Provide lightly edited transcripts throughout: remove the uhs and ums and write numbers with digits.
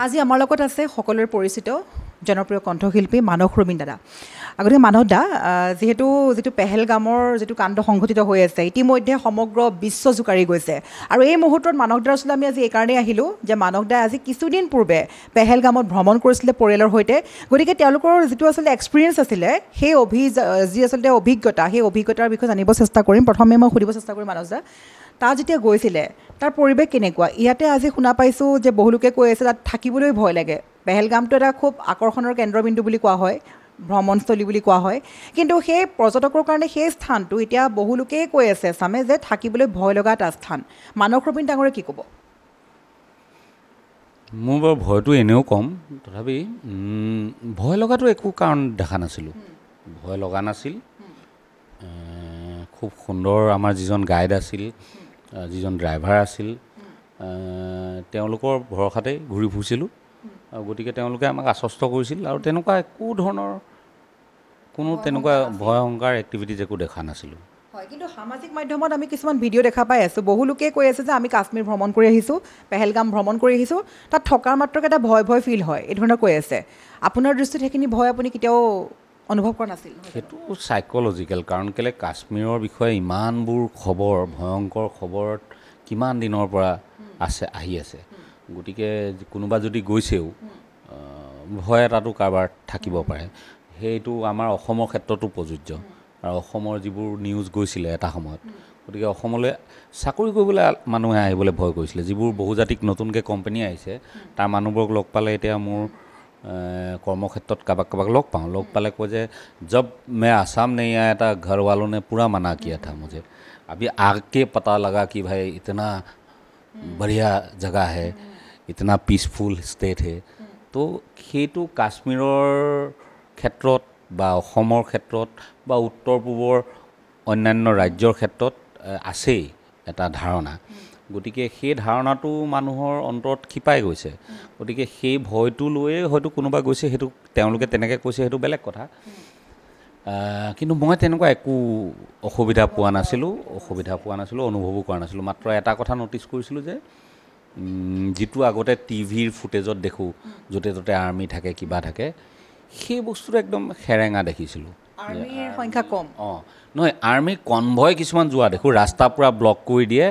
আজি আমাৰ লগত আছে সকলোৰে পৰিচিত জনপ্ৰিয় কণ্ঠশিল্পী মানস ৰবীন দাদা। আগতে মানস দা যিটো পেহেলগামৰ যিটো কাণ্ড সংঘটিত হৈ আছে ইতিমধ্যে সমগ্ৰ বিশ্ব জোকাৰি গৈছে আৰু এই মুহূৰ্তত মানস দাৰ ওচৰলৈ আমি আজি এইকাৰণেই আহিলোঁ যে মানস দাই আজি কিছুদিন পূৰ্বে পেহেলগামত ভ্ৰমণ কৰিছিলে পৰিয়ালৰ সৈতে। গতিকে তেওঁলোকৰ যিটো আচলতে এক্সপিৰিয়েঞ্চ আছিলে সেই যি আচলতে অভিজ্ঞতা সেই অভিজ্ঞতাৰ বিষয়ে জানিব চেষ্টা কৰিম। প্ৰথমে মই সুধিব চেষ্টা কৰিম মানস দা, তাত যেতিয়া গৈছিলে তাৰ পৰিৱেশ কেনেকুৱা? ইয়াতে আজি শুনা পাইছোঁ যে বহুলোকে কৈ আছে তাত থাকিবলৈ ভয় লাগে। পেহেলগামটো এটা খুব আকৰ্ষণৰ কেন্দ্ৰবিন্দু বুলি কোৱা হয়, ভ্ৰমণস্থলী বুলি কোৱা হয়, কিন্তু সেই পৰ্যটকৰ কাৰণে সেই স্থানটো এতিয়া বহুলোকেই কৈ আছে চামে যে থাকিবলৈ ভয় লগা এটা স্থান। মানস ৰবীন ডাঙৰে কি ক'ব? মোৰ বাৰু ভয়টো এনেও কম, তথাপি ভয় লগাটো একো কাৰণ দেখা নাছিলোঁ। ভয় লগা নাছিল। খুব সুন্দৰ আমাৰ যিজন গাইড আছিল, যিজন ড্ৰাইভাৰ আছিল, তেওঁলোকৰ ভৰসাতেই ঘূৰি ফুৰিছিলোঁ। গতিকে তেওঁলোকে আমাক আশ্বস্ত কৰিছিল আৰু তেনেকুৱা একো ধৰণৰ তেনেকুৱা ভয়ংকাৰ এক্টিভিটিজ একো দেখা নাছিলোঁ। হয়, কিন্তু সামাজিক মাধ্যমত আমি কিছুমান ভিডিঅ' দেখা পাই আছোঁ। বহুলোকে কৈ আছে যে আমি কাশ্মীৰ ভ্ৰমণ কৰি আহিছোঁ, পেহেলগাম ভ্ৰমণ কৰি আহিছোঁ, তাত থকাৰ মাত্ৰকে এটা ভয় ফিল হয়, এই ধৰণৰ কৈ আছে। আপোনাৰ দৃষ্টিত সেইখিনি ভয় আপুনি কেতিয়াও অনুভৱ কৰা নাছিল? সেইটো চাইক'লজিকেল, কাৰণ কেলৈ কাশ্মীৰৰ বিষয়ে ইমানবোৰ খবৰ, ভয়ংকৰ খবৰ কিমান দিনৰ পৰা আহি আছে। গতিকে কোনোবা যদি গৈছেও ভয় এটাতো কাৰোবাৰ থাকিব পাৰে। সেইটো আমাৰ অসমৰ ক্ষেত্ৰতো প্ৰযোজ্য। আৰু অসমৰ যিবোৰ নিউজ গৈছিলে এটা সময়ত, গতিকে অসমলৈ চাকৰি কৰিবলৈ মানুহে আহিবলৈ ভয় কৰিছিলে। যিবোৰ বহুজাতিক নতুনকৈ কোম্পানী আহিছে তাৰ মানুহবোৰক লগ পালে এতিয়া মোৰ কৰ্মক্ষেত্ৰত কাৰোবাক লগ পালে কয় যে জব मैं आसाम नहीं आया था घर वालों ने पूरा मना किया था मुझे, अभी आके पता लगा कि भाई इतना बढ़िया जगह है, इतना पीसफुल स्टेट है। तो সেইটো কাশ্মীৰৰ ক্ষেত্ৰত বা অসমৰ ক্ষেত্ৰত বা উত্তৰ পূবৰ অন্যান্য ৰাজ্যৰ ক্ষেত্ৰত আছেই এটা ধাৰণা। গতিকে সেই ধাৰণাটো মানুহৰ অন্তৰত ক্ষিপাই গৈছে। গতিকে সেই ভয়টো লৈয়ে হয়তো কোনোবা গৈছে, সেইটো তেওঁলোকে তেনেকৈ কৈছে, সেইটো বেলেগ কথা। কিন্তু মই তেনেকুৱা একো অসুবিধা পোৱা নাছিলোঁ, অনুভৱো কৰা নাছিলোঁ। মাত্ৰ এটা কথা ন'টিছ কৰিছিলোঁ যে যিটো আগতে টিভিৰ ফুটেজত দেখোঁ য'তে ত'তে আৰ্মি থাকে, কিবা থাকে, সেই বস্তুটো একদম সেৰেঙা দেখিছিলোঁ। আৰ্মিৰ সংখ্যা কম? নহয়, আৰ্মি কনভয় কিছুমান যোৱা দেখোঁ, ৰাস্তা পূৰা ব্লক কৰি দিয়ে,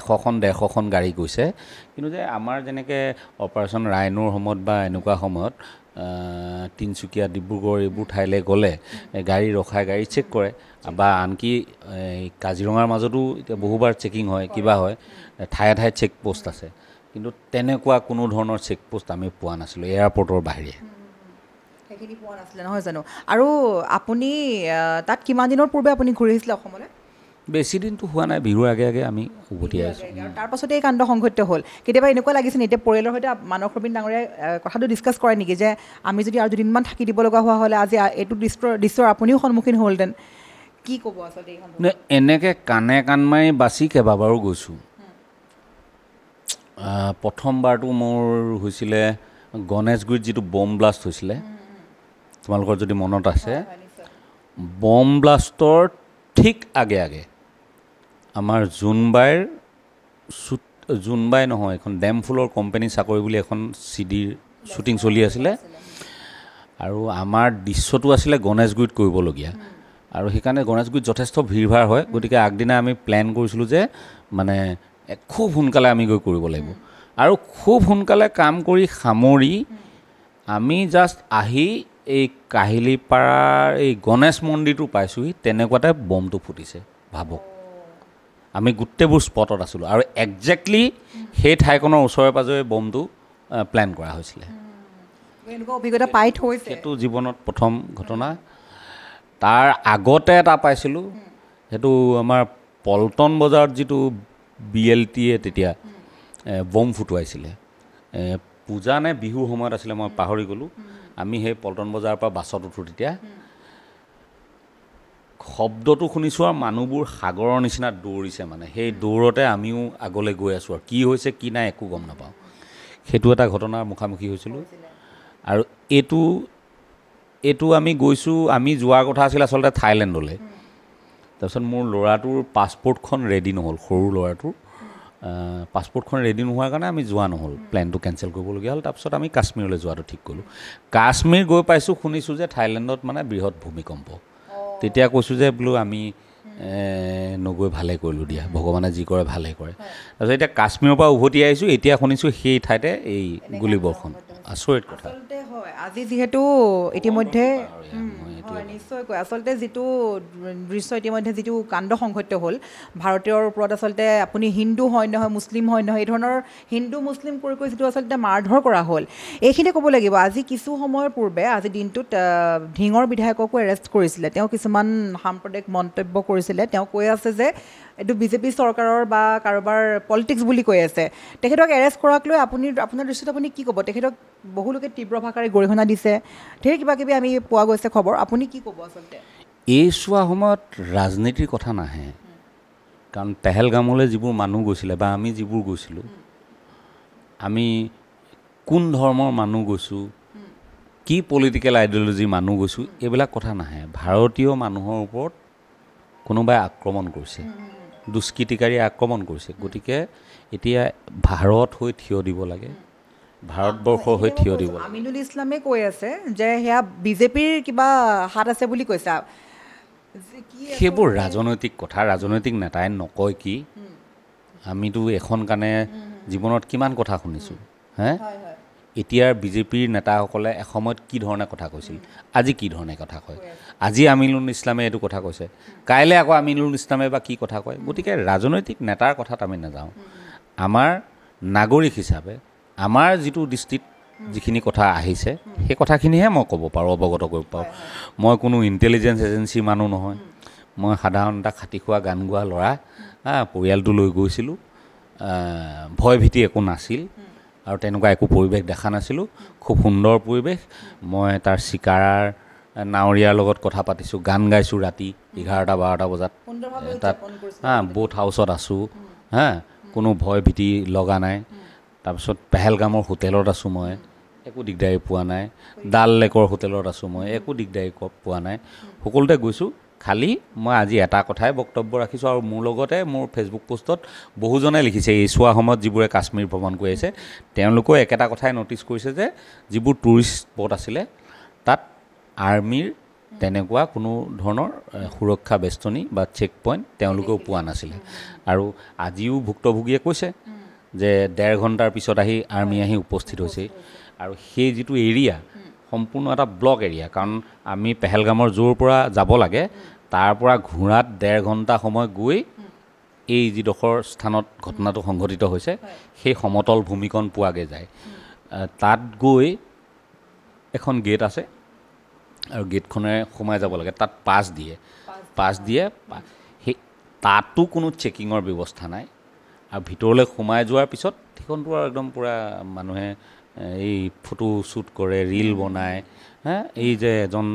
100খন 150খন গাড়ী গৈছে। কিন্তু যে আমাৰ যেনেকৈ অপাৰেশ্যন ৰাইনোৰ সময়ত বা এনেকুৱা সময়ত তিনিচুকীয়া, ডিব্ৰুগড় এইবোৰ ঠাইলৈ গ'লে গাড়ী ৰখাই গাড়ী চেক কৰে, বা আনকি কাজিৰঙাৰ মাজতো এতিয়া বহুবাৰ চেকিং হয়, কিবা হয়, ঠায়ে ঠায়ে চেক পোষ্ট আছে। কিন্তু তেনেকুৱা কোনো ধৰণৰ চেক পোষ্ট আমি পোৱা নাছিলোঁ এয়াৰপৰ্টৰ বাহিৰে। সেইখিনি পোৱা নাছিলে নহয় জানো? আৰু আপুনি তাত কিমান দিনৰ পূৰ্বে আপুনি ঘূৰি আহিছিলে অসমলৈ? বেছি দিনটো হোৱা নাই, বিহুৰ আগে আগে আমি উভতি আহিছোঁ। তাৰপাছতে এই কাণ্ড সংঘটিত হ'ল। কেতিয়াবা এনেকুৱা লাগিছে নি এতিয়া পৰিয়ালৰ সৈতে মানস ৰবীন ডাঙৰীয়াই কথাটো ডিছকাছ কৰে নেকি যে আমি যদি আৰু দুদিনমান থাকি দিব লগা হোৱা হ'লে আজি এইটো দৃশ্যৰ আপুনিও সন্মুখীন হ'লহেঁতেন? কি ক'ব আচলতে এই সন্দৰ্ভত? এনেকৈ কাণ মাৰি বাচি কেইবাবাৰো গৈছোঁ। প্ৰথমবাৰটো মোৰ হৈছিলে গণেশগুৰিত যিটো বম ব্লাষ্ট হৈছিলে, তোমালোকৰ যদি মনত আছে। বম ব্লাষ্টৰ ঠিক আগে আগে আমাৰ জোনবাই নহয়, এখন ডেমফুলৰ কোম্পানী চাকৰি বুলি এখন চিডিৰ শ্বুটিং চলি আছিলে, আৰু আমাৰ দৃশ্যটো আছিলে গণেশগুৰিত কৰিবলগীয়া। আৰু সেইকাৰণে গণেশগুৰিত যথেষ্ট ভিৰ ভাৰ হয়। গতিকে আগদিনা আমি প্লেন কৰিছিলোঁ যে মানে খুব সোনকালে আমি গৈ কৰিব লাগিব, আৰু খুব সোনকালে কাম কৰি সামৰি আমি জাষ্ট আহি এই কাহিলীপাৰাৰ এই গণেশ মন্দিৰটো পাইছোঁহি, তেনেকুৱাতে বমটো ফুটিছে। ভাবক, আমি গোটেইবোৰ স্পটত আছিলোঁ, আৰু একজেক্টলি সেই ঠাইখনৰ ওচৰে পাঁজৰে বমটো প্লেন কৰা হৈছিলে। অভিজ্ঞতা পাই থৈছে, সেইটো জীৱনত প্ৰথম ঘটনা। তাৰ আগতে এটা পাইছিলোঁ, সেইটো আমাৰ পল্টন বজাৰত যিটো BLT-য়ে তেতিয়া বম ফুটুৱাইছিলে। পূজা নে বিহুৰ সময়ত আছিলে, মই পাহৰি গ'লোঁ। আমি সেই পল্টন বজাৰৰ পৰা বাছত উঠোঁ, তেতিয়া শব্দটো শুনিছোঁ আৰু মানুহবোৰ সাগৰৰ নিচিনা দৌৰিছে। মানে সেই দৌৰতে আমিও আগলৈ গৈ আছোঁ, আৰু কি হৈছে কি নাই একো গম নাপাওঁ। সেইটো এটা ঘটনাৰ মুখামুখি হৈছিলোঁ। আৰু এইটো আমি গৈছোঁ, আমি যোৱাৰ কথা আছিল আচলতে থাইলেণ্ডলৈ। তাৰপিছত মোৰ ল'ৰাটোৰ পাছপৰ্টখন ৰেডি নহ'ল, সৰু ল'ৰাটোৰ, পাছপৰ্টখন ৰেডি নোহোৱাৰ কাৰণে আমি যোৱা নহ'ল, প্লেনটো কেঞ্চেল কৰিবলগীয়া হ'ল। তাৰপিছত আমি কাশ্মীৰলৈ যোৱাটো ঠিক কৰিলোঁ। কাশ্মীৰ গৈ পাইছোঁ, শুনিছোঁ যে থাইলেণ্ডত মানে বৃহৎ ভূমিকম্প। তেতিয়া কৈছোঁ যে বোলো আমি নগৈ ভালে কৰিলোঁ দিয়া, ভগৱানে যি কৰে ভালে কৰে। তাৰপিছত এতিয়া কাশ্মীৰৰ পৰা উভতি আহিছোঁ, এতিয়া শুনিছোঁ সেই ঠাইতে এই গুলীবৰ্ষণ। আচৰিত কথা। আচলতে হয়, আজি যিহেতু ইতিমধ্যে হয় নিশ্চয়কৈ আচলতে যিটো দৃশ্য ইতিমধ্যে যিটো কাণ্ড সংঘটিত হ'ল ভাৰতীয়ৰ ওপৰত, আচলতে আপুনি হিন্দু হয় নহয়, মুছলিম হয় নহয়, এই ধৰণৰ হিন্দু মুছলিম কৰি যিটো আচলতে মাৰধৰ কৰা হ'ল, এইখিনি ক'ব লাগিব। আজি কিছু সময়ৰ পূৰ্বে আজি দিনটোত ধিঙৰ বিধায়ককো এৰেষ্ট কৰিছিলে। তেওঁ কিছুমান সাম্প্ৰদায়িক মন্তব্য কৰিছিলে। তেওঁ কৈ আছে যে এইটো বিজেপি চৰকাৰৰ বা কাৰোবাৰ পলিটিক্স বুলি কৈ আছে। তেখেতক এৰেষ্ট কৰাক লৈ আপোনাৰ দৃষ্টিত আপুনি কি ক'ব? তেখেতক বহুলোকে তীব্ৰ ভাষাৰে গৰিহণা দিছে, ঢেৰ কিবা কিবি আমি পোৱা গৈছে খবৰ। আপুনি কি ক'ব? আচলতে এই চোৱা সময়ত ৰাজনীতিৰ কথা নাহে, কাৰণ পেহেলগামলৈ যিবোৰ মানুহ গৈছিলে বা আমি যিবোৰ গৈছিলোঁ, আমি কোন ধৰ্মৰ মানুহ গৈছোঁ, কি পলিটিকেল আইডিঅ'লজিৰ মানুহ গৈছোঁ, এইবিলাক কথা নাহে। ভাৰতীয় মানুহৰ ওপৰত কোনোবাই আক্ৰমণ কৰিছে, দুষ্কৃতিকাৰীয়ে আক্ৰমণ কৰিছে। গতিকে এতিয়া ভাৰত হৈ থিয় দিব লাগে, ভাৰতবৰ্ষৰ হৈ থিয় দিব লাগে। আমিনুল ইছলামে কৈ আছে যে সেয়া বিজেপিৰ কিবা হাত আছে বুলি কৈছে। সেইবোৰ ৰাজনৈতিক কথা, ৰাজনৈতিক নেতাই নকয় কি? আমিতো এখন কাণে জীৱনত কিমান কথা শুনিছোঁ। এতিয়াৰ বিজেপিৰ নেতাসকলে এসময়ত কি ধৰণে কথা কৈছিল, আজি কি ধৰণে কথা কয়। আজি আমিনুল ইছলামে এইটো কথা কৈছে, কাইলৈ আকৌ আমিনুল ইছলামে বা কি কথা কয়। গতিকে ৰাজনৈতিক নেতাৰ কথাত আমি নাযাওঁ। আমাৰ নাগৰিক হিচাপে আমাৰ যিটো দৃষ্টিত যিখিনি কথা আহিছে সেই কথাখিনিহে মই ক'ব পাৰোঁ, অৱগত কৰিব পাৰোঁ। মই কোনো ইণ্টেলিজেঞ্চ এজেঞ্চিৰ মানুহ নহয়। মই সাধাৰণ এটা খাটি খোৱা গান গোৱা ল'ৰা, পৰিয়ালটো লৈ গৈছিলোঁ, ভয় ভীতি একো নাছিল আৰু তেনেকুৱা একো পৰিৱেশ দেখা নাছিলোঁ। খুব সুন্দৰ পৰিৱেশ। মই তাৰ চিকাৰাৰ নাৱৰীয়াৰ লগত কথা পাতিছোঁ, গান গাইছোঁ ৰাতি 11-12 বজাত তাত বোট হাউচত আছোঁ। কোনো ভয় ভীতি লগা নাই। তাৰপিছত পেহেলগামৰ হোটেলত আছোঁ, মই একো দিগদাৰী পোৱা নাই। ডাল লেকৰ হোটেলত আছোঁ, মই একো দিগদাৰী পোৱা নাই। সকলোতে গৈছোঁ। খালি মই আজি এটা কথাই বক্তব্য ৰাখিছোঁ, আৰু মোৰ লগতে মোৰ ফেচবুক পোষ্টত বহুজনে লিখিছে, এই চোৱা সময়ত যিবোৰে কাশ্মীৰ ভ্ৰমণ কৰি আছে তেওঁলোকেও একেটা কথাই ন'টিছ কৰিছে যে যিবোৰ টুৰিষ্ট স্পট আছিলে তাত আৰ্মিৰ তেনেকুৱা কোনো ধৰণৰ সুৰক্ষা বেষ্টনী বা চেক পইণ্ট তেওঁলোকেও পোৱা নাছিলে। আৰু আজিও ভুক্তভোগীয়ে কৈছে যে 1.5 ঘণ্টাৰ পিছত আৰ্মি আহি উপস্থিত হৈছে। আৰু সেই যিটো এৰিয়া সম্পূৰ্ণ এটা ব্লক এৰিয়া, কাৰণ আমি পেহেলগামৰ য'ৰ পৰা যাব লাগে তাৰ পৰা ঘোঁৰাত 1.5 ঘণ্টা সময় গৈ এই যিডোখৰ স্থানত ঘটনাটো সংঘটিত হৈছে সেই সমতল ভূমিকণ পোৱাগৈ যায়। তাত গৈ এখন গেট আছে আৰু গেটখনে সোমাই যাব লাগে। তাত পাছ দিয়ে। সেই তাতো কোনো চেকিঙৰ ব্যৱস্থা নাই। আৰু ভিতৰলৈ সোমাই যোৱাৰ পিছত সেইখনটো আৰু একদম পূৰা মানুহে এই ফটো শ্বুট কৰে, ৰীল বনায়। এই যে এজন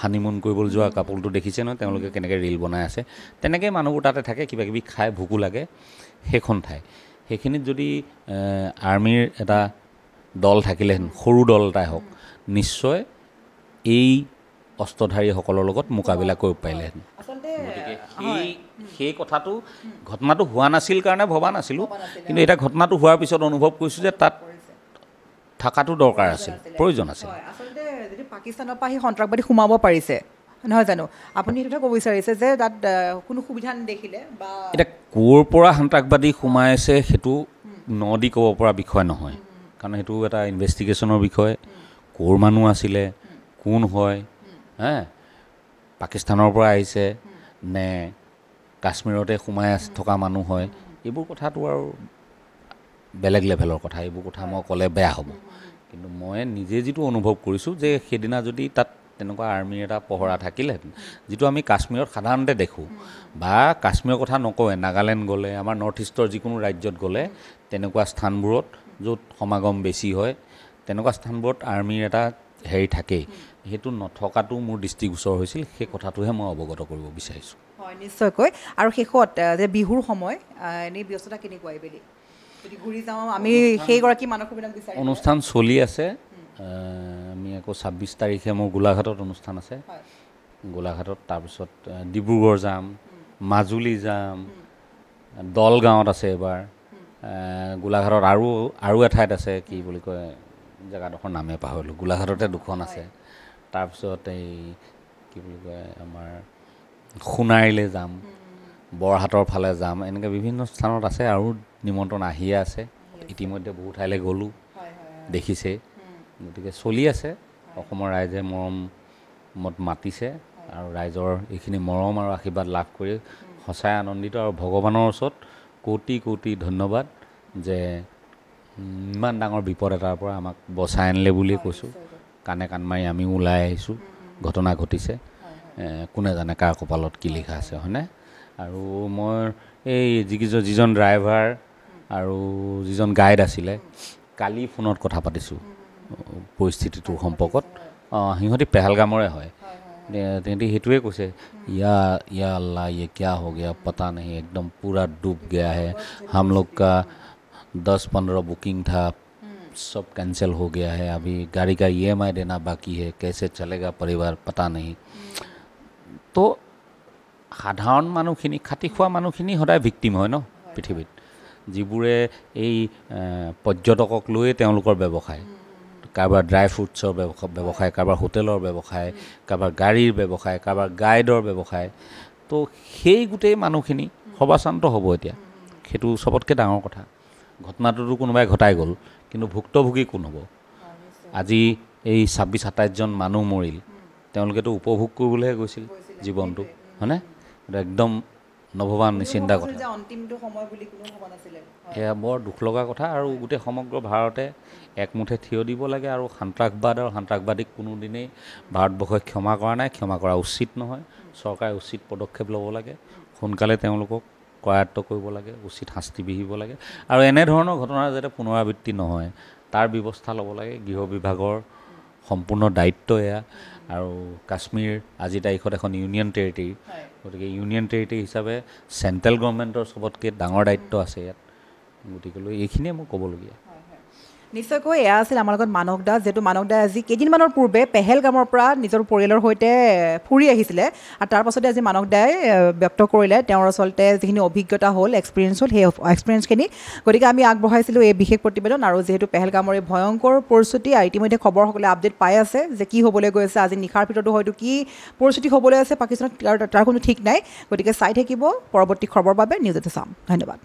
হানিমুন কৰিবলৈ যোৱা কাপোৰটো দেখিছে নহয়, তেওঁলোকে কেনেকৈ ৰীল বনাই আছে। তেনেকৈ মানুহবোৰ তাতে থাকে, কিবাকিবি খাই ভোকো লাগে। সেইখন ঠাই, সেইখিনিত যদি আৰ্মিৰ এটা দল থাকিলেহেঁতেন, সৰু দল এটাই হওক, নিশ্চয় এই অস্ত্ৰধাৰীসকলৰ লগত মোকাবিলা কৰিব পাৰিলেহেঁতেন। গতিকে সেই কথাটো ঘটনাটো হোৱা নাছিল কাৰণে ভবা নাছিলোঁ, কিন্তু এতিয়া ঘটনাটো হোৱাৰ পিছত অনুভৱ কৰিছোঁ যে তাত থকাটো দৰকাৰ আছিল, প্ৰয়োজন আছিল। আচলতে যদি পাকিস্তানৰ পৰা আহি সন্ত্ৰাসবাদী সোমাব পাৰিছে নহয় জানো, আপুনি সেইটো ক'ব বিচাৰিছে যে তাত কোনো সুবিধা নেদেখিলে বা এতিয়া ক'ৰ পৰা সন্ত্ৰাসবাদী সোমাইছে সেইটো দি ক'ব পৰা বিষয় নহয়, কাৰণ সেইটো এটা ইনভেষ্টিগেশ্যনৰ বিষয়। ক'ৰ মানুহ আছিলে, কোন হয়, পাকিস্তানৰ পৰা আহিছে নে কাশ্মীৰতে সোমাই থকা মানুহ হয়, এইবোৰ কথাটো আৰু বেলেগ লেভেলৰ কথা। এইবোৰ কথা মই ক'লে বেয়া হ'ব। কিন্তু মই নিজে যিটো অনুভৱ কৰিছোঁ যে সেইদিনা যদি তাত তেনেকুৱা আৰ্মিৰ এটা পহৰা থাকিলেহেঁতেন, যিটো আমি কাশ্মীৰত সাধাৰণতে দেখোঁ, বা কাশ্মীৰৰ কথা নকওঁৱে, নাগালেণ্ড গ'লে, আমাৰ নৰ্থ ইষ্টৰ যিকোনো ৰাজ্যত গ'লে তেনেকুৱা স্থানবোৰত য'ত সমাগম বেছি হয় তেনেকুৱা স্থানবোৰত আৰ্মিৰ এটা থাকেই। সেইটো নথকাটো মোৰ দৃষ্টিগোচৰ হৈছিল। সেই কথাটোহে মই অৱগত কৰিব বিচাৰিছোঁ। হয়, নিশ্চয়কৈ। আৰু শেষত যে বিহুৰ সময় এনেই ব্যস্ততা কেনেকুৱা এইবেলি যদি ঘূৰি যাওঁ আমি সেইগৰাকী মানসবিনক বিচাৰিম? অনুষ্ঠান চলি আছে। আমি আকৌ 26 তাৰিখে মোৰ গোলাঘাটত অনুষ্ঠান আছে। গোলাঘাটত, তাৰপিছত ডিব্ৰুগড় যাম, মাজুলী যাম, দলগাঁৱত আছে এবাৰ, গোলাঘাটত আৰু এঠাইত আছে কি বুলি কয় জেগাডোখৰ নামে পাহৰিলোঁ, গোলাঘাটতে দুখন আছে। তাৰপিছত এই কি বুলি কয় আমাৰ সোণাৰীলৈ যাম, বৰহাটৰ ফালে যাম, এনেকৈ বিভিন্ন স্থানত আছে আৰু নিমন্ত্ৰণ আহিয়ে আছে। ইতিমধ্যে বহু ঠাইলৈ গ'লোঁ, দেখিছে। গতিকে চলি আছে। অসমৰ ৰাইজে মৰমত মাতিছে আৰু ৰাইজৰ এইখিনি মৰম আৰু আশীৰ্বাদ লাভ কৰি সঁচাই আনন্দিত আৰু ভগৱানৰ ওচৰত কোটি কোটি ধন্যবাদ যে ইমান ডাঙৰ বিপদ এটাৰ পৰা আমাক বচাই আনিলে বুলিয়ে কৈছোঁ। কাণে কাণ মাৰি আমিও ওলাই আহিছোঁ। ঘটনা ঘটিছে, কোনে জানে কাৰ কপালত কি লিখা আছে, হয়নে? আৰু মই এই যিজন ড্ৰাইভাৰ আৰু যিজন গাইড আছিলে, কালি ফোনত কথা পাতিছোঁ পৰিস্থিতিটোৰ সম্পৰ্কত। সিহঁতি পেহেলগামৰে হয়। তেহেঁতি সেইটোৱে কৈছে, या अल्लाह ये क्या हो गया पता नहीं, एकदम पूरा डूब गया है, हम लोग का 10-15 बुकिंग था, सब कैंसिल हो गया है, अभी गाड़ी का EMI देना बाकी है, कैसे चलेगा परिवार पता नहीं। तो সাধাৰণ মানুহখিনি, খাটি খোৱা মানুহখিনি সদায় ভিক্টিম হয় ন পৃথিৱীত, যিবোৰে এই পৰ্যটকক লৈয়ে তেওঁলোকৰ ব্যৱসায়। কাৰোবাৰ ড্ৰাই ফ্ৰুটছৰ ব্যৱসায়, কাৰোবাৰ হোটেলৰ ব্যৱসায়, কাৰোবাৰ গাড়ীৰ ব্যৱসায়, কাৰোবাৰ গাইডৰ ব্যৱসায়। তো সেই গোটেই মানুহখিনি সৰ্বাশ্ৰান্ত হ'ব এতিয়া। সেইটো চবতকৈ ডাঙৰ কথা। ঘটনাটোতো কোনোবাই ঘটাই গ'ল, কিন্তু ভুক্তভোগী কোন হ'ব? আজি এই 26-27জন মানুহ মৰিল, তেওঁলোকেতো উপভোগ কৰিবলৈহে গৈছিল জীৱনটো, হয়নে? এইটো একদম নভবা নিচিন্তা কথা। সেয়া বৰ দুখ লগা কথা। আৰু গোটেই সমগ্ৰ ভাৰতে একমুঠে থিয় দিব লাগে। আৰু সন্ত্ৰাসবাদ আৰু সন্ত্ৰাসবাদীক কোনোদিনেই ভাৰতবৰ্ষই ক্ষমা কৰা নাই, ক্ষমা কৰা উচিত নহয়। চৰকাৰে উচিত পদক্ষেপ ল'ব লাগে, সোনকালে তেওঁলোকক কৰায়ত্ব কৰিব লাগে, উচিত শাস্তি বিহিব লাগে। আৰু এনেধৰণৰ ঘটনা যাতে পুনৰাবৃত্তি নহয় তাৰ ব্যৱস্থা ল'ব লাগে। গৃহ বিভাগৰ সম্পূৰ্ণ দায়িত্ব এয়া। আৰু কাশ্মীৰ আজিৰ তাৰিখত এখন ইউনিয়ন টেৰিটৰী, গতিকে ইউনিয়ন টেৰিটৰী হিচাপে চেণ্ট্ৰেল গভৰ্ণমেণ্টৰ চবতকৈ ডাঙৰ দায়িত্ব আছে ইয়াত। গতিকেলৈ এইখিনিয়ে মোৰ ক'বলগীয়া। নিশ্চয়কৈ এয়া আছিল আমাৰ লগত মানস দা, যিহেতু মানস দা আজি কেইদিনমানৰ পূৰ্বে পেহেলগামৰ পৰা নিজৰ পৰিয়ালৰ সৈতে ফুৰি আহিছিলে। আৰু তাৰ পাছতে আজি মানস দাই ব্যক্ত কৰিলে তেওঁৰ আচলতে যিখিনি অভিজ্ঞতা হ'ল, এক্সপিৰিয়েঞ্চ হ'ল, সেই এক্সপিৰিয়েঞ্চখিনি। গতিকে আমি আগবঢ়াইছিলোঁ এই বিশেষ প্ৰতিবেদন। আৰু যিহেতু পেহেলগামৰ এই ভয়ংকৰ পৰিস্থিতি, আৰু ইতিমধ্যে খবৰ সকলে আপডেট পাই আছে যে কি হ'বলৈ গৈ আছে, আজি নিশাৰ ভিতৰতো হয়তো কি পৰিস্থিতি হ'বলৈ আছে পাকিস্তানত, তাৰ কোনো ঠিক নাই। গতিকে চাই থাকিব পৰৱৰ্তী খবৰৰ বাবে নিউজ 18 চাম। ধন্যবাদ।